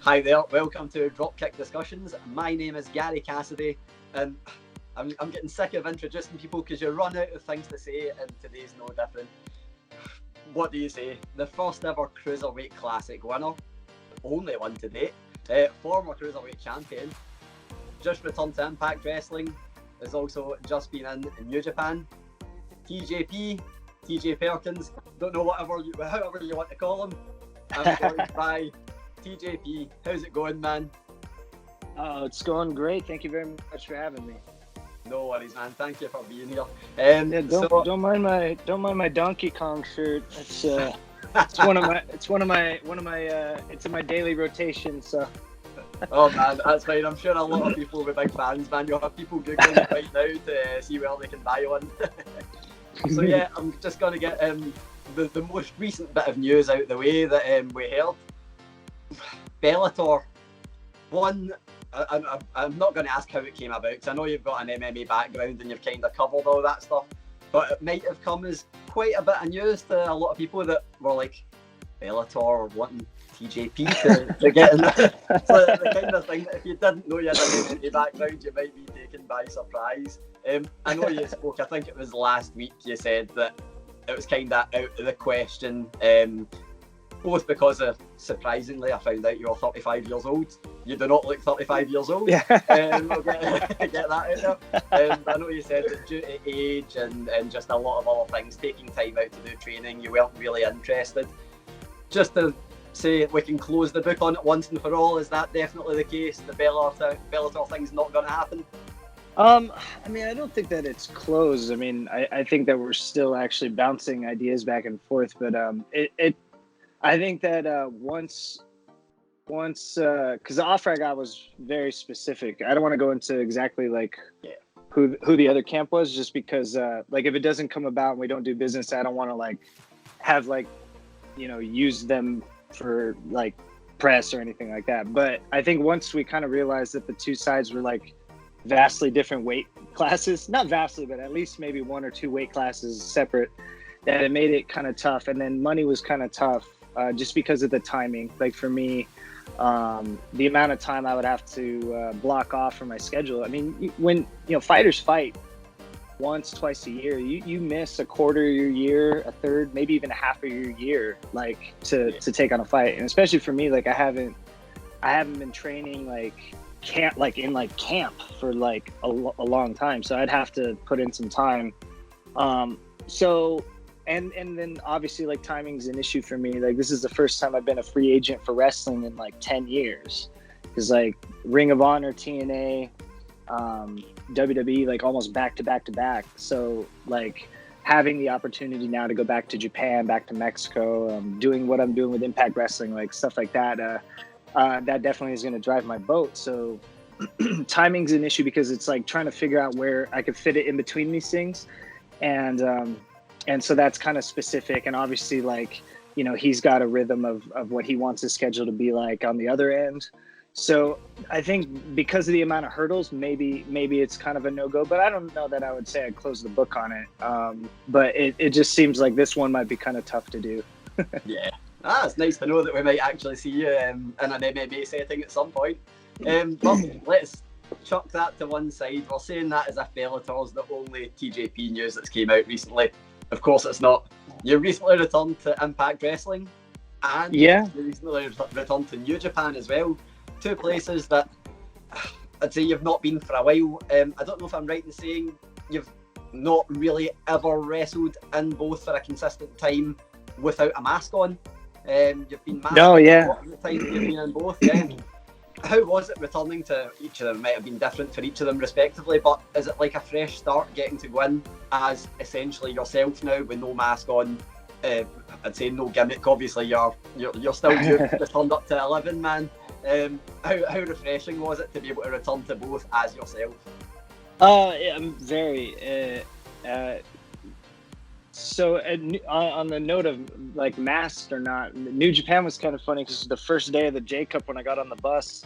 Hi there, welcome to Dropkick DiSKussions. My name is Gary Cassidy, and I'm getting sick of introducing people because you run out of things to say, and today's no different. What do you say? The first ever Cruiserweight Classic winner, only one to date, former Cruiserweight champion, just returned to Impact Wrestling, has also just been in New Japan. TJP, TJ Perkins, don't know however you want to call him. I'm joined by TJP. How's it going, man? It's going great. Thank you very much for having me. No worries, man. Thank you for being here. Don't mind my Donkey Kong shirt. It's it's in my daily rotation. So. Oh man, that's fine. I'm sure a lot of people will be big fans, man. You'll have people googling it right now to see where they can buy one. So yeah, I'm just gonna get the most recent bit of news out the way that we heard. Bellator won. I'm not going to ask how it came about because I know you've got an MMA background and you've kind of covered all that stuff, but it might have come as quite a bit of news to a lot of people that were like, Bellator wanting TJP to get in there. So the kind of thing that if you didn't know you had an MMA background, you might be taken by surprise. I know you spoke, I think it was last week, you said that it was kind of out of the question, both because of, surprisingly, I found out you were 35 years old. You do not look 35 years old. Yeah. We'll get that out there. I know you said that due to age and just a lot of other things, taking time out to do training, you weren't really interested. Just to say we can close the book on it once and for all, is that definitely the case? The Bellator thing's not going to happen? I mean, I don't think that it's closed. I mean, I think that we're still actually bouncing ideas back and forth, but I think that once, because the offer I got was very specific. I don't want to go into exactly who the other camp was, just because if it doesn't come about and we don't do business, I don't want to have use them for press or anything like that. But I think once we kind of realized that the two sides were vastly different weight classes, not vastly, but at least maybe one or two weight classes separate, that it made it kind of tough. And then money was kind of tough. Just because of the timing. For me, the amount of time I would have to block off from my schedule. I mean, when fighters fight once, twice a year, you miss a quarter of your year, a third, maybe even a half of your year, to take on a fight. And especially for me, I haven't been training camp for a long time. So I'd have to put in some time. And then obviously timing's an issue for me. This is the first time I've been a free agent for wrestling in 10 years. Because Ring of Honor, TNA, WWE, almost back to back. So having the opportunity now to go back to Japan, back to Mexico, doing what I'm doing with Impact Wrestling, stuff like that, that definitely is going to drive my boat. So timing's an issue because it's trying to figure out where I could fit it in between these things. And so that's kind of specific. And obviously, he's got a rhythm of what he wants his schedule to be on the other end. So I think because of the amount of hurdles, maybe it's kind of a no-go. But I don't know that I would say I'd close the book on it. But it just seems like this one might be kind of tough to do. Yeah. It's nice to know that we might actually see you in an MMA setting at some point. But let's chuck that to one side. We're saying that as if Bellator's the only TJP news that's came out recently. Of course it's not. You recently returned to Impact Wrestling and you recently returned to New Japan as well. Two places that I'd say you've not been for a while. I don't know if I'm right in saying you've not really ever wrestled in both for a consistent time without a mask on. You've been masked a lot of the time you've been in both. How was it returning to each of them? Might have been different for each of them respectively, but is it a fresh start getting to go in as essentially yourself now with no mask on? I'd say no gimmick. Obviously, you're still just turned up to 11 man. How refreshing was it to be able to return to both as yourself? I'm very. So on the note of masked or not, New Japan was kind of funny because the first day of the J Cup when I got on the bus,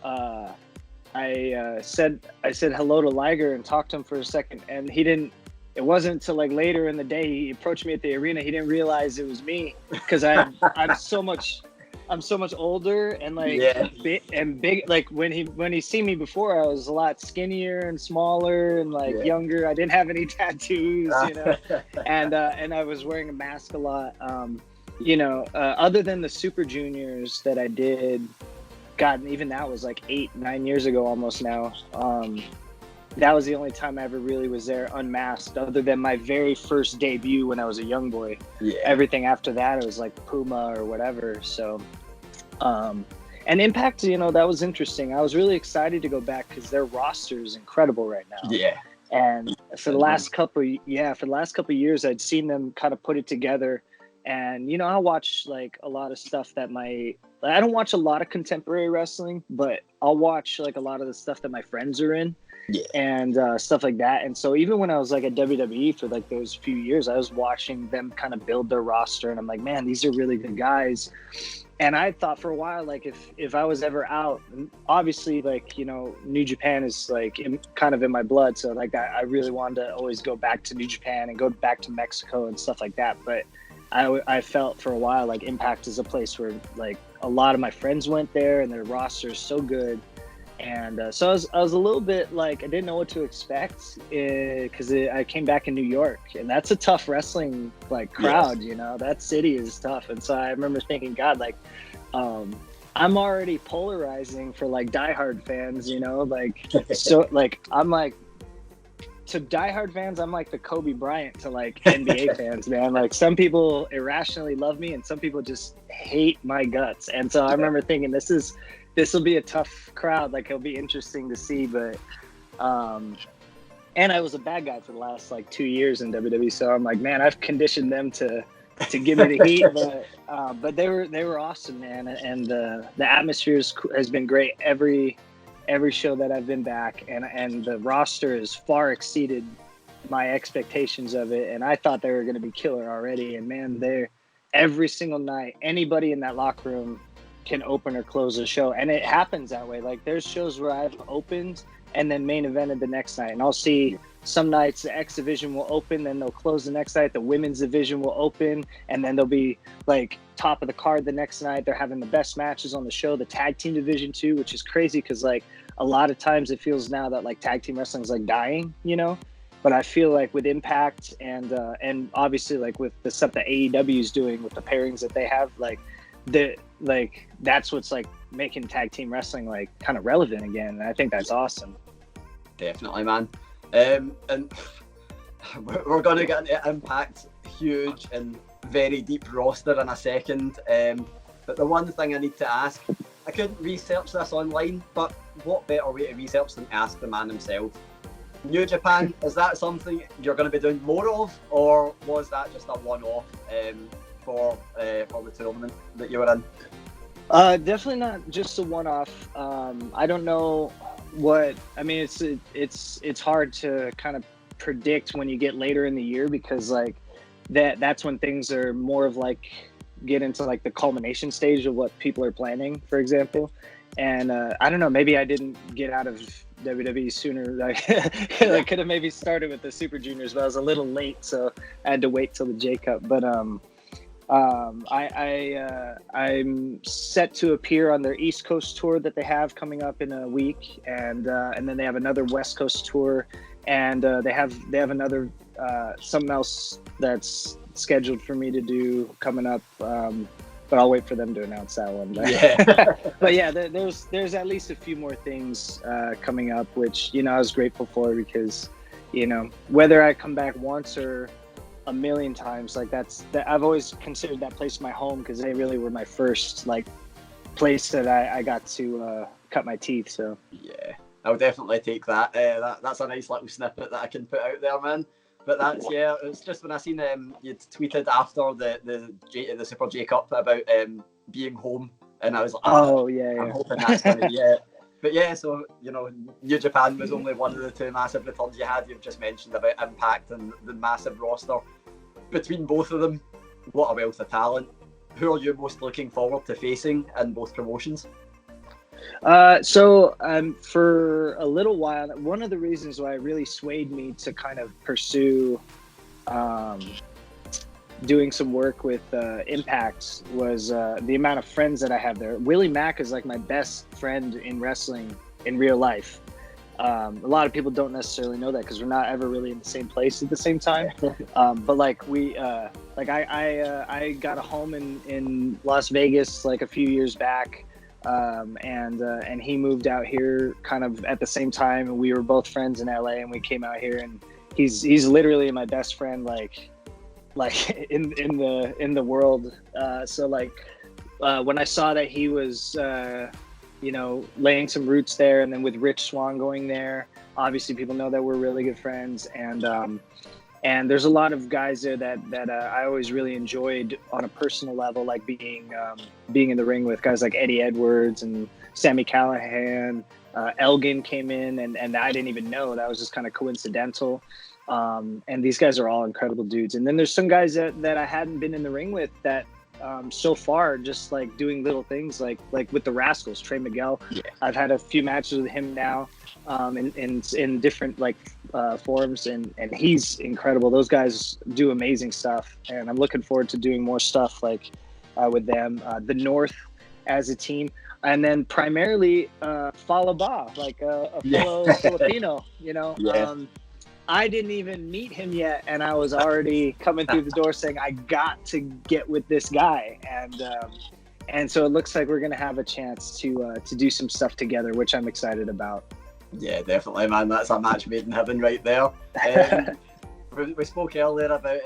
I said hello to Liger and talked to him for a second, and he didn't. It wasn't until later in the day he approached me at the arena. He didn't realize it was me because I'm so much. I'm so much older and like Yeah. big. Like when he seen me before, I was a lot skinnier and smaller and like younger. I didn't have any tattoos, you know, and I was wearing a mask a lot. Other than the Super Juniors that I did, God, even that was like 8-9 years ago almost now. That was the only time I ever really was there unmasked, other than my very first debut when I was a young boy. Yeah. Everything after that, it was like Puma or whatever. So, and Impact, that was interesting. I was really excited to go back because their roster is incredible right now. Yeah. And for the last couple of years, I'd seen them kind of put it together. And, I watch like a lot of stuff I don't watch a lot of contemporary wrestling, but I'll watch like a lot of the stuff that my friends are in. Yeah. And stuff like that. And so even when I was like at WWE for like those few years, I was watching them kind of build their roster, and I'm like, man, these are really good guys. And I thought for a while, like if I was ever out, obviously like, New Japan is like kind of in my blood. So like I really wanted to always go back to New Japan and go back to Mexico and stuff like that. But I felt for a while like Impact is a place where like a lot of my friends went there and their roster is so good. And so I was a little bit like, I didn't know what to expect because I came back in New York, and that's a tough wrestling like crowd, that city is tough. And so I remember thinking, God, like, I'm already polarizing for like diehard fans, like, so like, I'm like, to diehard fans, I'm like the Kobe Bryant to like NBA fans, man. Like some people irrationally love me and some people just hate my guts. And so I remember thinking this will be a tough crowd. Like it'll be interesting to see, but, and I was a bad guy for the last like 2 years in WWE. So I'm like, man, I've conditioned them to give me the heat, but they were awesome, man. And the atmosphere has been great every show that I've been back, and the roster has far exceeded my expectations of it. And I thought they were going to be killer already. And man, they're every single night, anybody in that locker room can open or close a show, and it happens that way. Like there's shows where I've opened and then main evented the next night, and I'll see some nights the X division will open, then they'll close the next night, the women's division will open, and then they'll be like top of the card the next night. They're having the best matches on the show, the tag team division too, which is crazy because like a lot of times it feels now that like tag team wrestling is like dying, but I feel like with Impact and obviously like with the stuff that AEW is doing with the pairings that they have, that's what's like making tag team wrestling like kind of relevant again, and I think that's awesome. Definitely, man. And we're gonna get into Impact huge and very deep roster in a second, but the one thing I need to ask, I couldn't research this online, but what better way to research than ask the man himself? New Japan, is that something you're going to be doing more of, or was that just a one-off for the tournament that you were in? Definitely not just a one-off. I don't know what I mean. It's hard to kind of predict when you get later in the year, because like that's when things are more of like get into like the culmination stage of what people are planning, for example. And I don't know, maybe I didn't get out of WWE sooner. Like I could have maybe started with the Super Juniors, but I was a little late, so I had to wait till the J Cup. But I'm set to appear on their East Coast tour that they have coming up in a week, and then they have another West Coast tour, and they have another something else that's scheduled for me to do coming up. But I'll wait for them to announce that one. But yeah, there's at least a few more things coming up, which I was grateful for, because whether I come back once or a million times, like I've always considered that place my home, because they really were my first like place that I got to cut my teeth. So yeah, I'll definitely take that. That's a nice little snippet that I can put out there, man. But that's it's just when I seen you'd tweeted after the Super J Cup about being home, and I was like, I'm hoping that's gonna be it. But yeah, so New Japan was only one of the two massive returns you had. You've just mentioned about Impact and the massive roster. Between both of them, what a wealth of talent. Who are you most looking forward to facing in both promotions? So for a little while, one of the reasons why it really swayed me to kind of pursue doing some work with Impact was the amount of friends that I have there. Willie Mack is like my best friend in wrestling in real life. A lot of people don't necessarily know that because we're not ever really in the same place at the same time. But like I got a home in Las Vegas like a few years back, and he moved out here kind of at the same time, and we were both friends in LA, and we came out here, and he's literally my best friend like in the world. So like when I saw that he was laying some roots there, and then with Rich Swan going there, obviously people know that we're really good friends, and there's a lot of guys there that I always really enjoyed on a personal level, like being in the ring with guys like Eddie Edwards and Sami Callihan. Elgin came in, and I didn't even know. That was just kind of coincidental. And these guys are all incredible dudes. And then there's some guys that I hadn't been in the ring with that so far, just like doing little things like with the Rascals, Trey Miguel. Yeah. I've had a few matches with him now in different forums, and he's incredible. Those guys do amazing stuff, and I'm looking forward to doing more stuff with them. The North as a team. And then primarily Falaba, like a fellow Filipino, Yeah. I didn't even meet him yet, and I was already coming through the door saying, I got to get with this guy. And so it looks like we're going to have a chance to do some stuff together, which I'm excited about. Yeah, definitely, man. That's a match made in heaven right there. We spoke earlier about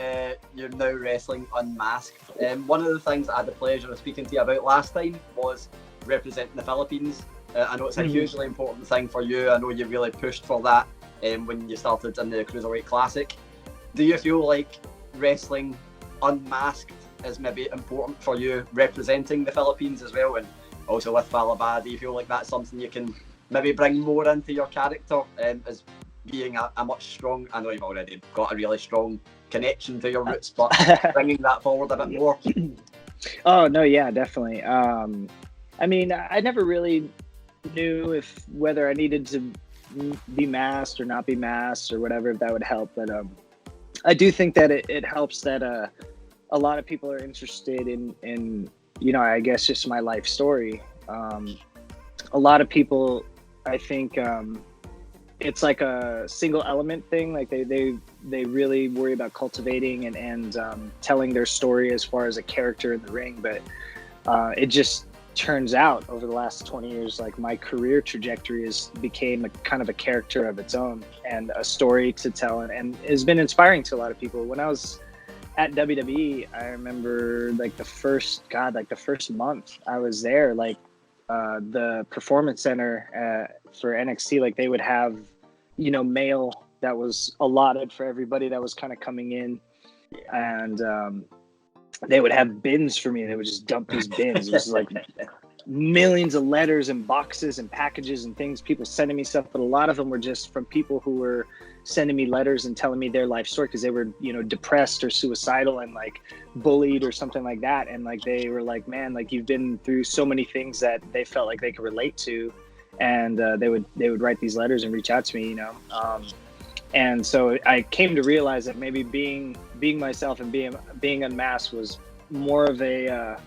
you're now wrestling unmasked. One of the things I had the pleasure of speaking to you about last time was representing the Philippines. I know it's a hugely important thing for you. I know you really pushed for that when you started in the Cruiserweight Classic. Do you feel like wrestling unmasked is maybe important for you representing the Philippines as well? And also with Falaba, do you feel like that's something you can maybe bring more into your character as being a much strong, I know you've already got a really strong connection to your roots, but bringing that forward a bit more? Oh, no, yeah, definitely. I mean, I never really knew whether I needed to be masked or not be masked or whatever, if that would help. But I do think that it helps that a lot of people are interested in I guess just my life story. A lot of people, I think, it's like a single element thing. Like they really worry about cultivating and telling their story as far as a character in the ring. But it just turns out over the last 20 years, like my career trajectory became a kind of a character of its own and a story to tell, and has been inspiring to a lot of people. When I was at WWE, I remember like the first month I was there, like the Performance Center for NXT, like they would have mail that was allotted for everybody that was kind of coming in, and they would have bins for me. They would just dump these bins. It was like millions of letters and boxes and packages and things, people sending me stuff, but a lot of them were just from people who were sending me letters and telling me their life story because they were depressed or suicidal and like bullied or something like that, and like they were like, man, like you've been through so many things that they felt like they could relate to, and they would write these letters and reach out to me, and so I came to realize that maybe being myself and being unmasked was more of a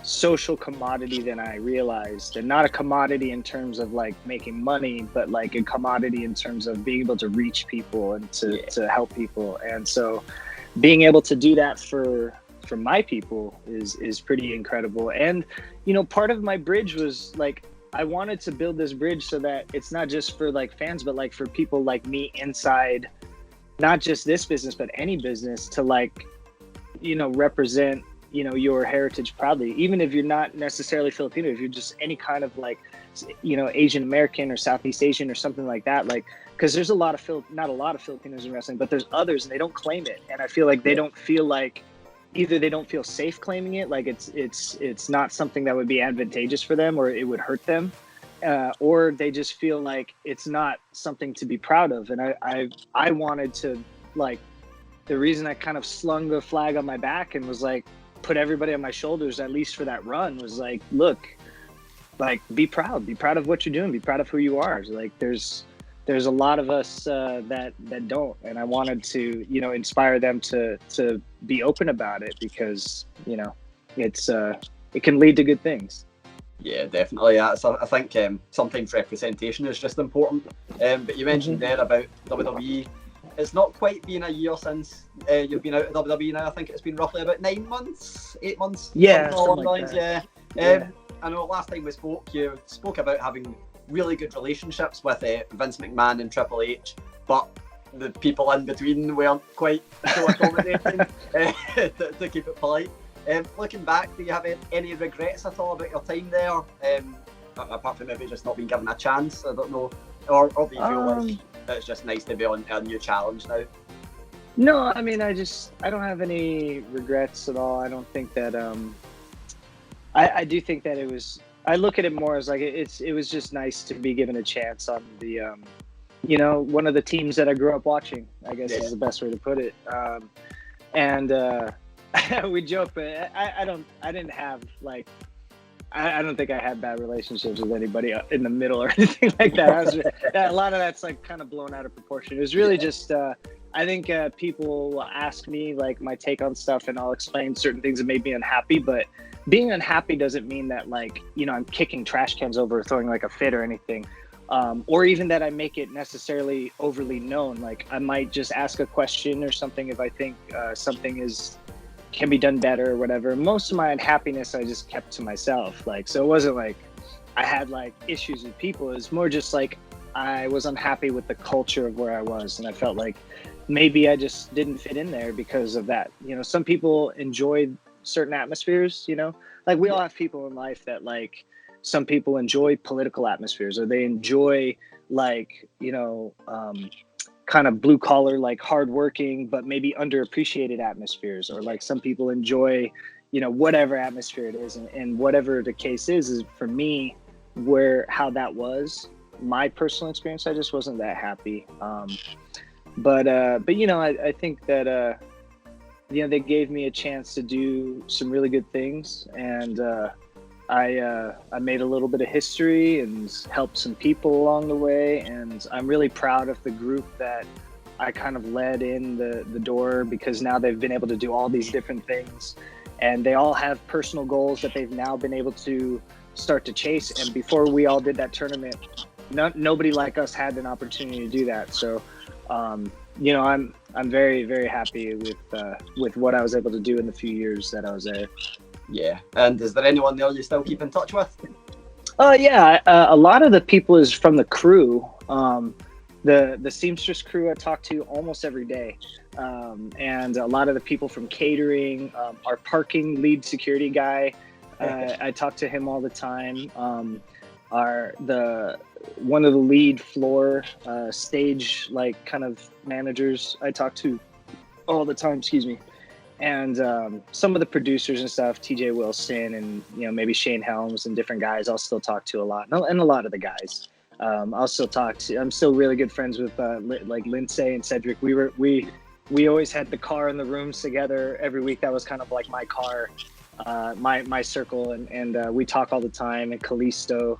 social commodity than I realized, and not a commodity in terms of like making money, but like a commodity in terms of being able to reach people and to help people. And so being able to do that for my people is pretty incredible. And part of my bridge was like, I wanted to build this bridge so that it's not just for like fans, but like for people like me inside, not just this business, but any business, to like, represent, your heritage proudly, even if you're not necessarily Filipino, if you're just any kind of like, Asian American or Southeast Asian or something like that, like, because there's not a lot of Filipinos in wrestling, but there's others and they don't claim it. And I feel like they don't feel like, either they don't feel safe claiming it, like it's not something that would be advantageous for them, or it would hurt them, or they just feel like it's not something to be proud of. And I wanted to, like, the reason I kind of slung the flag on my back and was like, put everybody on my shoulders, at least for that run, was like, look, like, be proud of what you're doing, be proud of who you are. Like there's there's a lot of us that don't, and I wanted to, you know, inspire them to be open about it, because, you know, it's it can lead to good things. Yeah, definitely. I think sometimes representation is just important. But you mentioned there about WWE. It's not quite been a year since you've been out of WWE now. I think it's been roughly about 9 months, 8 months. Yeah, something along like the lines. Yeah. I know last time we spoke, you spoke about having really good relationships with Vince McMahon and Triple H, but the people in between weren't quite so accommodating, to keep it polite. Looking back, do you have any regrets at all about your time there? Apart from maybe just not being given a chance, I don't know. Or do you feel like it's just nice to be on a new challenge now? No, I mean, I don't have any regrets at all. I don't think that, I do think that it was, I look at it more as like, it was just nice to be given a chance on the, you know, one of the teams that I grew up watching, I guess is the best way to put it. We joke, but I didn't have like, I don't think I had bad relationships with anybody in the middle or anything like that. A lot of that's like kind of blown out of proportion. It was really just, I think people will ask me like my take on stuff, and I'll explain certain things that made me unhappy, but being unhappy doesn't mean that, like, you know, I'm kicking trash cans over or throwing like a fit or anything. Or even that I make it necessarily overly known. Like, I might just ask a question or something if I think something can be done better or whatever. Most of my unhappiness I just kept to myself. Like, so it wasn't like I had like issues with people. It was more just like I was unhappy with the culture of where I was, and I felt like maybe I just didn't fit in there because of that. You know, some people enjoy certain atmospheres, you know, like we all have people in life that, like, some people enjoy political atmospheres, or they enjoy, like, you know, kind of blue collar, like hardworking, but maybe underappreciated atmospheres, or like some people enjoy, you know, whatever atmosphere it is. And whatever the case is for me, how that was my personal experience, I just wasn't that happy. But you know, I think that, you know, they gave me a chance to do some really good things, and I made a little bit of history and helped some people along the way, and I'm really proud of the group that I kind of led in the door, because now they've been able to do all these different things, and they all have personal goals that they've now been able to start to chase. And before we all did that tournament, nobody like us had an opportunity to do that. So you know, I'm very, very happy with what I was able to do in the few years that I was there. Yeah. And is there anyone there you still keep in touch with? Yeah, a lot of the people is from the crew. The seamstress crew I talk to almost every day, and a lot of the people from catering. Our parking lead security guy, I talk to him all the time. One of the lead floor stage, like, kind of managers I talk to all the time, and some of the producers and stuff, TJ Wilson, and, you know, maybe Shane Helms and different guys I'll still talk to a lot, and a lot of the guys I'll still talk to. I'm still really good friends with like Lindsay and Cedric. We always had the car in the rooms together every week. That was kind of like my car, my circle, and we talk all the time. And Kalisto,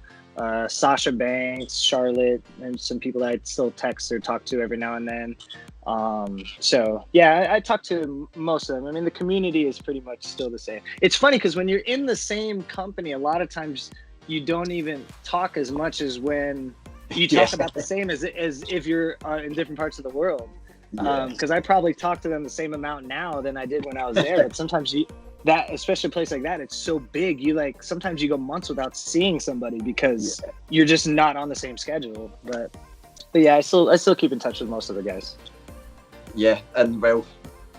Sasha Banks, Charlotte, and some people that I still text or talk to every now and then. So yeah, I talk to most of them. I mean, the community is pretty much still the same. It's funny because when you're in the same company, a lot of times you don't even talk as much as when you talk about the same as if you're in different parts of the world. Because I probably talk to them the same amount now than I did when I was there. But sometimes especially a place like that, it's so big. Sometimes you go months without seeing somebody because you're just not on the same schedule. But yeah, I still keep in touch with most of the guys. Yeah, and well,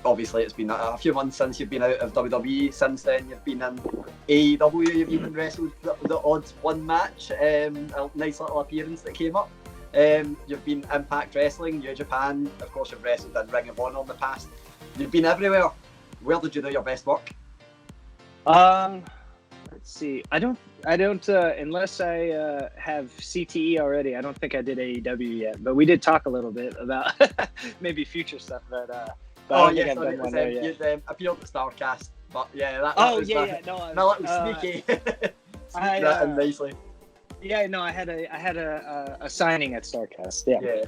obviously it's been a few months since you've been out of WWE. Since then, you've been in AEW. You've even wrestled the odd one match, a nice little appearance that came up. You've been Impact Wrestling, New Japan. Of course, you've wrestled in Ring of Honor in the past. You've been everywhere. Where did you do your best work? Let's see. I don't. Unless I have CTE already, I don't think I did AEW yet. But we did talk a little bit about maybe future stuff. But I don't think I've done one there yet. You'd appealed to Starcast, but yeah, that my little sneaky. That nicely. Yeah, no, I had a signing at Starcast. Yeah.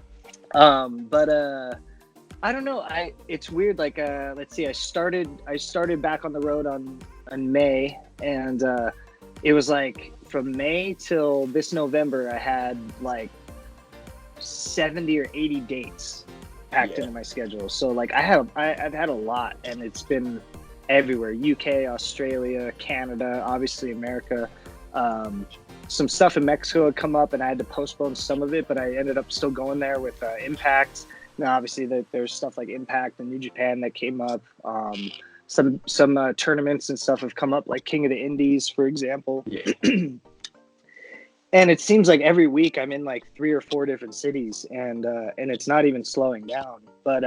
But I don't know. It's weird. Like, let's see. I started back on the road on May, and it was like from May till this November, I had like 70 or 80 dates packed into my schedule. So like I've had a lot, and it's been everywhere: UK, Australia, Canada, obviously America. Some stuff in Mexico had come up, and I had to postpone some of it, but I ended up still going there with Impact. Now, obviously, there's stuff like Impact and New Japan that came up. Some tournaments and stuff have come up, like King of the Indies, for example. Yeah. And it seems like every week I'm in like 3 or 4 different cities, and it's not even slowing down. But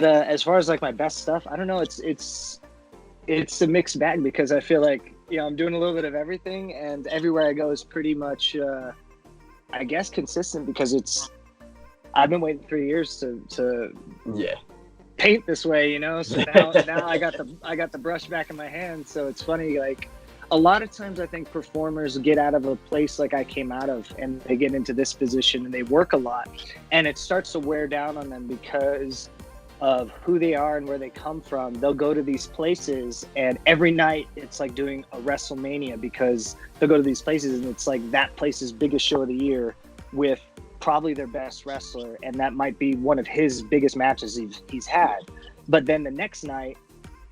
as far as like my best stuff, I don't know. It's a mixed bag, because I feel like, you know, I'm doing a little bit of everything, and everywhere I go is pretty much, I guess, consistent, because I've been waiting 3 years to paint this way, you know. So now I got the brush back in my hand. So it's funny, like a lot of times I think performers get out of a place like I came out of, and they get into this position and they work a lot, and it starts to wear down on them because of who they are and where they come from. They'll go to these places, and every night it's like doing a WrestleMania, because they'll go to these places and it's like that place's biggest show of the year with probably their best wrestler, and that might be one of his biggest matches he's had. But then the next night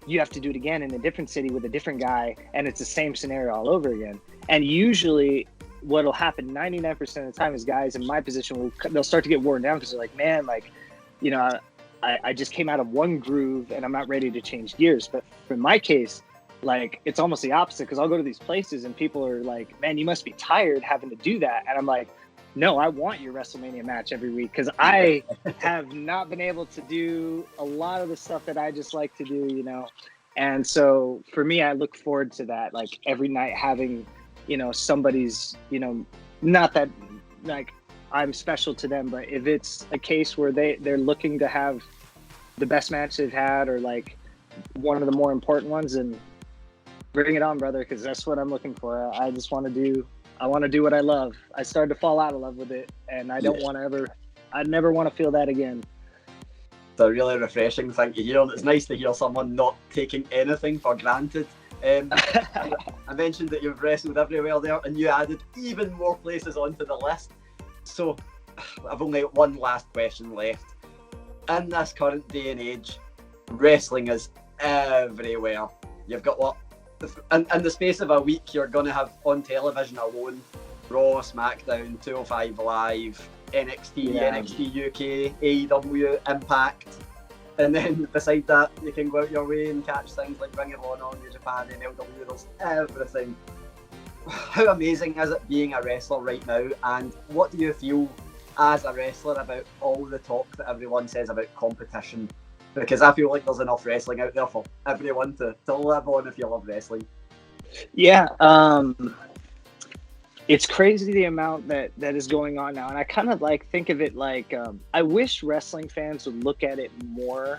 you have to do it again in a different city with a different guy, and it's the same scenario all over again. And usually what'll happen 99% of the time is guys in my position they'll start to get worn down, because they're like, man, like, you know, I just came out of one groove and I'm not ready to change gears. But for my case, like, it's almost the opposite, because I'll go to these places and people are like, man, you must be tired having to do that. And I'm like, no, I want your WrestleMania match every week, because I have not been able to do a lot of the stuff that I just like to do, you know. And so for me, I look forward to that, like every night having, you know, somebody's, you know, not that like I'm special to them, but if it's a case where they're looking to have the best match they've had, or like one of the more important ones, and bring it on, brother, because that's what I'm looking for. I just want to do what I love. I started to fall out of love with it, and I don't want to I never want to feel that again. It's a really refreshing thing to hear, and it's nice to hear someone not taking anything for granted. I mentioned that you've wrestled everywhere there, and you added even more places onto the list. So I've only got one last question left. In this current day and age, wrestling is everywhere. You've got what? In the space of a week, you're going to have on television alone Raw, SmackDown, 205 Live, NXT, NXT UK, AEW, Impact. And then beside that, you can go out your way and catch things like Ring of Honor, New Japan, MLW. There's everything. How amazing is it being a wrestler right now? And what do you feel as a wrestler about all the talk that everyone says about competition? Because I feel like there's enough wrestling out there for everyone to live on if you love wrestling. Yeah, it's crazy the amount that is going on now. And I kind of like think of it like, I wish wrestling fans would look at it more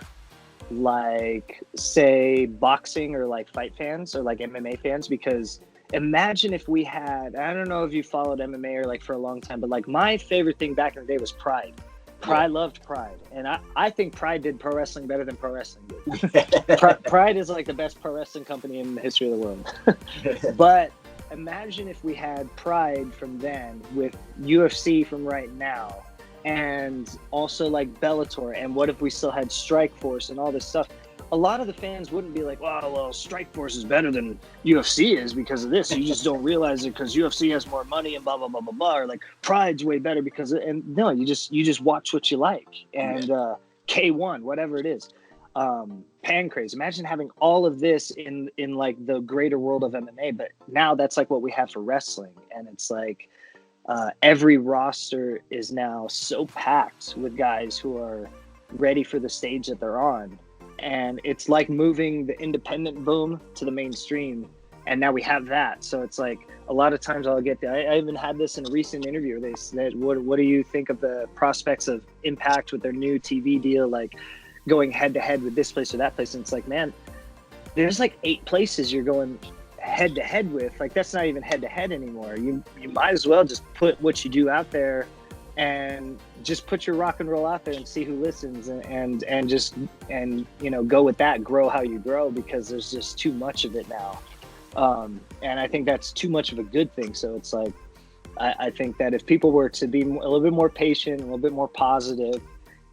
like, say, boxing or like fight fans or like MMA fans, because imagine if we had, I don't know if you followed MMA or like for a long time, but like my favorite thing back in the day was Pride. Loved Pride, and I think Pride did pro wrestling better than pro wrestling did. Pride is like the best pro wrestling company in the history of the world. But imagine if we had Pride from then with UFC from right now, and also like Bellator, and what if we still had Strikeforce and all this stuff? A lot of the fans wouldn't be like, well, Strikeforce is better than UFC is because of this. You just don't realize it because UFC has more money and blah, blah, blah, blah, blah. Or like Pride's way better because and no, you just watch what you like. And K1, whatever it is. Pancrase. Imagine having all of this in like the greater world of MMA, but now that's like what we have for wrestling. And it's like every roster is now so packed with guys who are ready for the stage that they're on. And it's like moving the independent boom to the mainstream. And now we have that. So it's like a lot of times I'll get I even had this in a recent interview where they said, what do you think of the prospects of Impact with their new TV deal, like going head to head with this place or that place? And it's like, man, there's like 8 places you're going head to head with, like that's not even head to head anymore. You might as well just put what you do out there and just put your rock and roll out there and see who listens, and just go with that, grow how you grow, because there's just too much of it now. And I think that's too much of a good thing. So it's like, I think that if people were to be a little bit more patient, a little bit more positive,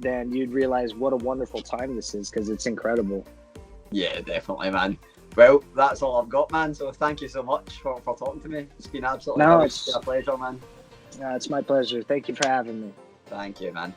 then you'd realize what a wonderful time this is, because it's incredible. Yeah, definitely, man. Well, that's all I've got, man. So thank you so much for talking to me. It's been absolutely it's been a pleasure, man. It's my pleasure. Thank you for having me. Thank you, man.